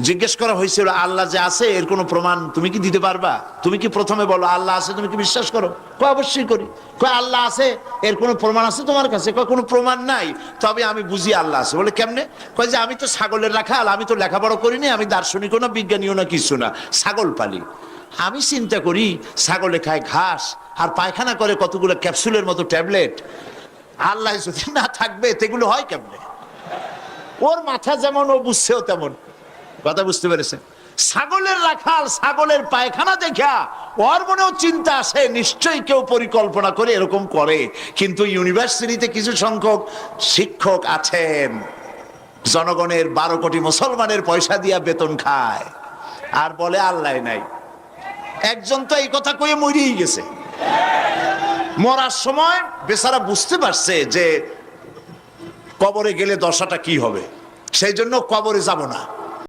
জিজ্ঞেস করা হয়েছিল আল্লাহ যে আছে এর কোনো প্রমাণ তুমি কি দিতে পারবা? তুমি কি প্রথমে বলো আল্লাহ আছে, তুমি কি বিশ্বাস করো? কয় অবশ্যই করি। কয় আল্লাহ আছে এর কোনো প্রমাণ আছে তোমার কাছে? কয় কোনো প্রমাণ নাই, তবে আমি বুঝি আল্লাহ আছে। বলে কেমনে? কয় যে আমি তো ছাগলের রাখাল, আমি তো লেখাপড়া করিনি, আমি দার্শনিকও না বিজ্ঞানীও না কিছু না, ছাগল পালি। আমি চিন্তা করি ছাগলে খায় ঘাস আর পায়খানা করে কতগুলো ক্যাপসুলের মতো ট্যাবলেট, আল্লাহ যদি না থাকবে তেগুলো হয় কেমনে? ওর মাথা যেমন ও বুঝছেও তেমন। কথা বুঝতে পেরেছেন? ছাগলের রাখাল ছাগলের পায়খানা দেখা ওর মনেও চিন্তা আসে নিশ্চয়ই কেউ পরিকল্পনা করে এরকম করে। কিন্তু ইউনিভার্সিটিতে কিছু সংখ্যক শিক্ষক আছেন জনগণের 12 কোটি মুসলমানের পয়সা দিয়া বেতন খায় আর বলে আল্লাহ নাই। একজন তো এই কথা কয়ে মরেই গেছে। মরার সময় বেচারা বুঝতে পারছে যে কবরে গেলে দশাটা কি হবে, সেই জন্য কবরে যাব না।